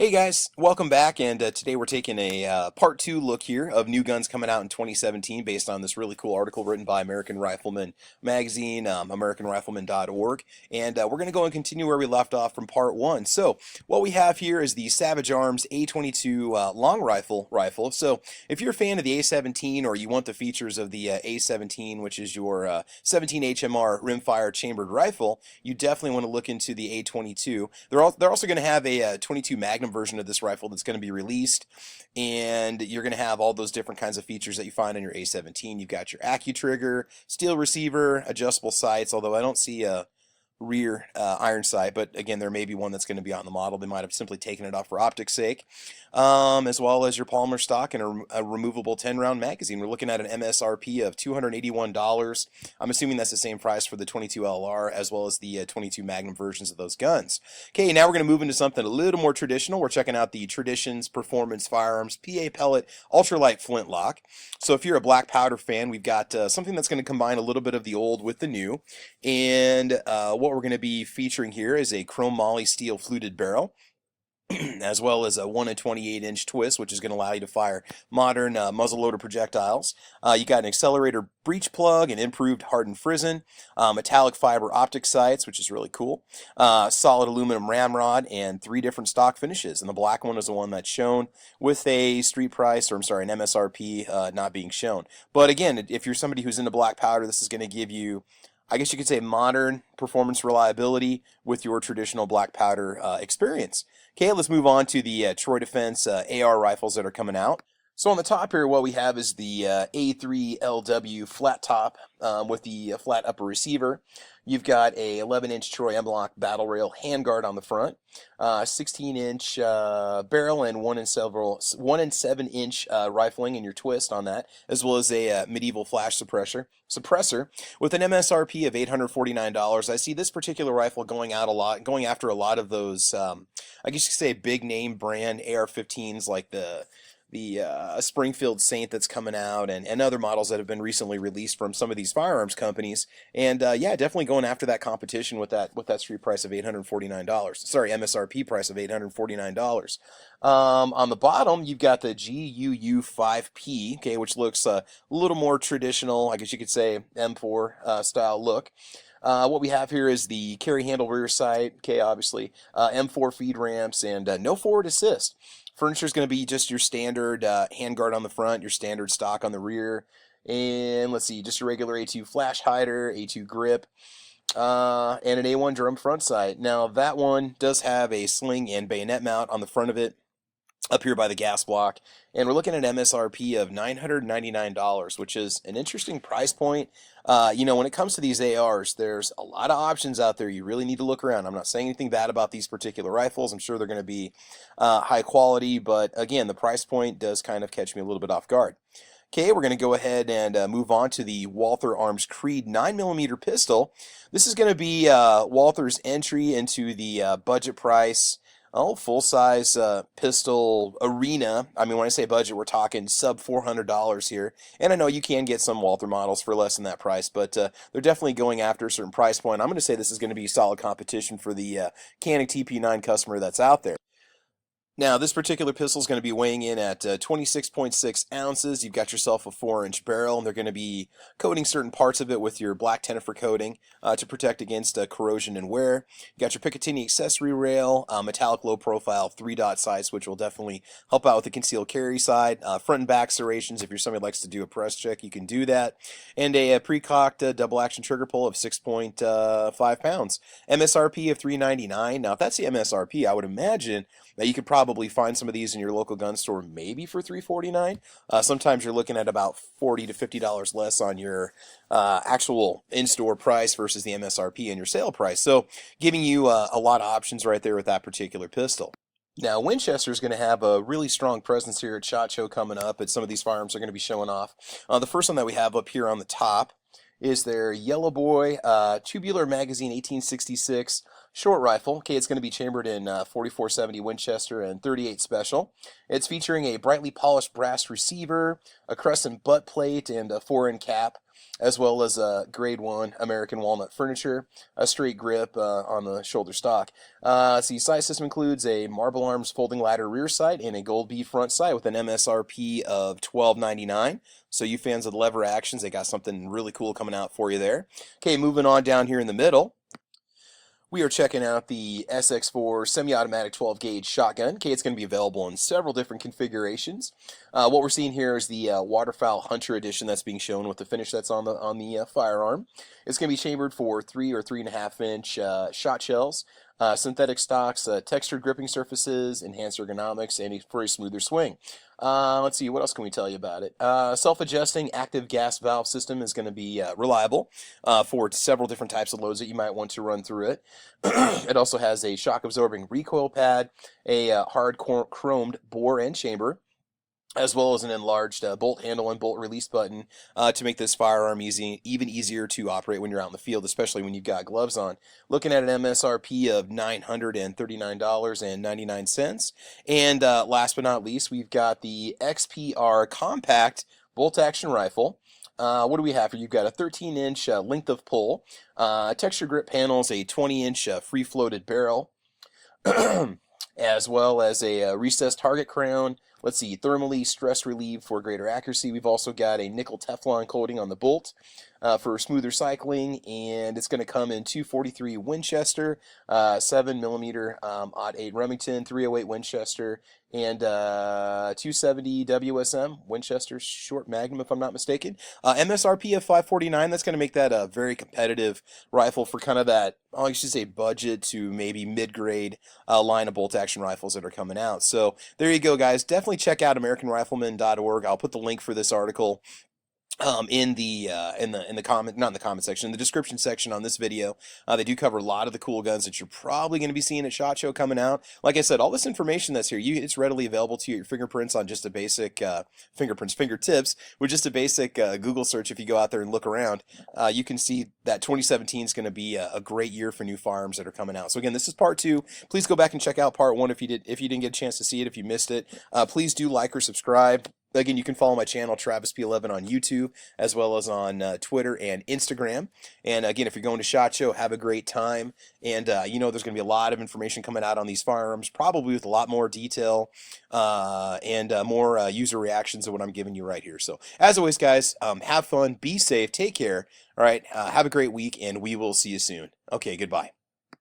Hey guys, welcome back, and today we're taking a part two look here of new guns coming out in 2017 based on this really cool article written by American Rifleman Magazine, AmericanRifleman.org, and we're going to go and continue where we left off from part one. So what we have here is the Savage Arms A22 long rifle. So if you're a fan of the A17 or you want the features of the A17, which is your 17 HMR rimfire chambered rifle, you definitely want to look into the A22. They're also going to have a 22 Magnum version of this rifle that's going to be released, and you're going to have all those different kinds of features that you find in your A17. You've got your AccuTrigger, steel receiver, adjustable sights, although I don't see a rear iron sight, but again, there may be one that's going to be on the model. They might have simply taken it off for optics sake, as well as your polymer stock and a removable 10-round magazine. We're looking at an MSRP of $281. I'm assuming that's the same price for the 22 LR as well as the 22 Magnum versions of those guns. Okay, now we're going to move into something a little more traditional. We're checking out the Traditions Performance Firearms PA Pellet Ultralight Flintlock. So if you're a black powder fan, we've got something that's going to combine a little bit of the old with the new, and what we're going to be featuring here is a chrome moly steel fluted barrel, as well as a 1 28-inch twist, which is going to allow you to fire modern muzzleloader projectiles. You got an accelerator breech plug, an improved hardened frizzen, metallic fiber optic sights, which is really cool, solid aluminum ramrod, and 3 different stock finishes. And the black one is the one that's shown with a street price, or I'm sorry, an MSRP not being shown. But again, if you're somebody who's into black powder, this is going to give you, I guess you could say, modern performance reliability with your traditional black powder experience. Okay, let's move on to the Troy Defense AR rifles that are coming out. So on the top here, what we have is the A3LW flat top with the flat upper receiver. You've got a 11-inch Troy M-Lock battle rail handguard on the front, 16-inch barrel, and 1 and 7-inch rifling in your twist on that, as well as a medieval flash suppressor with an MSRP of $849. I see this particular rifle going after a lot of those, I guess you could say, big name brand AR-15s like the Springfield Saint that's coming out, and other models that have been recently released from some of these firearms companies. And yeah, definitely going after that competition with that street price of $849. Sorry, MSRP price of $849. On the bottom, you've got the GUU5P, okay, which looks a little more traditional, I guess you could say M4 style look. What we have here is the carry handle rear sight, okay, obviously, M4 feed ramps, and no forward assist. Furniture is going to be just your standard handguard on the front, your standard stock on the rear, and let's see, just your regular A2 flash hider, A2 grip, and an A1 drum front sight. Now that one does have a sling and bayonet mount on the front of it, up here by the gas block, and we're looking at MSRP of $999, which is an interesting price point. When it comes to these ARs, there's a lot of options out there. You really need to look around. I'm not saying anything bad about these particular rifles. I'm sure they're going to be high quality, but again, the price point does kind of catch me a little bit off guard. Okay, we're going to go ahead and move on to the Walther Arms Creed 9mm pistol. This is going to be Walther's entry into the budget price, full-size pistol arena. I mean, when I say budget, we're talking sub $400 here. And I know you can get some Walther models for less than that price, but they're definitely going after a certain price point. I'm going to say this is going to be solid competition for the Canik TP9 customer that's out there. Now, this particular pistol is going to be weighing in at 26.6 ounces. You've got yourself a 4-inch barrel, and they're going to be coating certain parts of it with your black Tenefer coating to protect against corrosion and wear. You got your Picatinny accessory rail, metallic low-profile 3-dot sights, which will definitely help out with the concealed carry side. Front and back serrations, if you're somebody who likes to do a press check, you can do that. And a pre-cocked double-action trigger pull of 6.5 pounds. MSRP of $399. Now, if that's the MSRP, I would imagine that you could probably find some of these in your local gun store maybe for $349. Sometimes you're looking at about $40 to $50 less on your actual in-store price versus the MSRP and your sale price. So giving you a lot of options right there with that particular pistol. Now, Winchester is going to have a really strong presence here at SHOT Show coming up, and some of these firearms are going to be showing off. The first one that we have up here on the top is their Yellow Boy Tubular Magazine 1866 short rifle. Okay, it's going to be chambered in 4470 Winchester and 38 Special. It's featuring a brightly polished brass receiver, a crescent butt plate, and a 4-in cap, as well as a grade 1 American walnut furniture, a straight grip on the shoulder stock. See, sight system includes a Marble Arms folding ladder rear sight and a gold bead front sight with an MSRP of $12.99. So you fans of the lever actions, they got something really cool coming out for you there. Okay, moving on down here in the middle. We are checking out the SX4 semi-automatic 12-gauge shotgun. Okay, it's going to be available in several different configurations. What we're seeing here is the Waterfowl Hunter Edition that's being shown with the finish that's on the firearm. It's going to be chambered for 3 or 3.5-inch shot shells, synthetic stocks, textured gripping surfaces, enhanced ergonomics, and for a smoother swing. Let's see, what else can we tell you about it? Self-adjusting active gas valve system is going to be reliable for several different types of loads that you might want to run through it. It also has a shock-absorbing recoil pad, a hard chromed bore and chamber, as well as an enlarged bolt handle and bolt release button to make this firearm even easier to operate when you're out in the field, especially when you've got gloves on. Looking at an MSRP of $939.99. And last but not least, we've got the XPR Compact bolt-action rifle. What do we have here? You've got a 13-inch length of pull, texture grip panels, a 20-inch free-floated barrel, as well as a recessed target crown. Let's see, thermally stress relieved for greater accuracy. We've also got a nickel Teflon coating on the bolt for smoother cycling, and it's going to come in 243 Winchester, 7mm odd 8 Remington, 308 Winchester, and 270 WSM Winchester short Magnum, if I'm not mistaken. MSRP of $549. That's going to make that a very competitive rifle for kind of that, I should say, budget to maybe mid-grade line of bolt-action rifles that are coming out. So there you go, guys. Definitely check out AmericanRifleman.org. I'll put the link for this article in the comment, not in the comment section, in the description section on this video. They do cover a lot of the cool guns that you're probably going to be seeing at SHOT Show coming out. Like I said, all this information that's here, it's readily available to your fingerprints on just a basic fingertips with just a basic Google search. If you go out there and look around, you can see that 2017 is going to be a great year for new firearms that are coming out. So again, this is part 2. Please go back and check out part 1 if you didn't get a chance to see it, if you missed it. Please do like or subscribe. Again, you can follow my channel, Travis P11, on YouTube, as well as on Twitter and Instagram. And again, if you're going to SHOT Show, have a great time. And you know there's going to be a lot of information coming out on these firearms, probably with a lot more detail and more user reactions than what I'm giving you right here. So, as always, guys, have fun, be safe, take care. All right, have a great week, and we will see you soon. Okay, goodbye.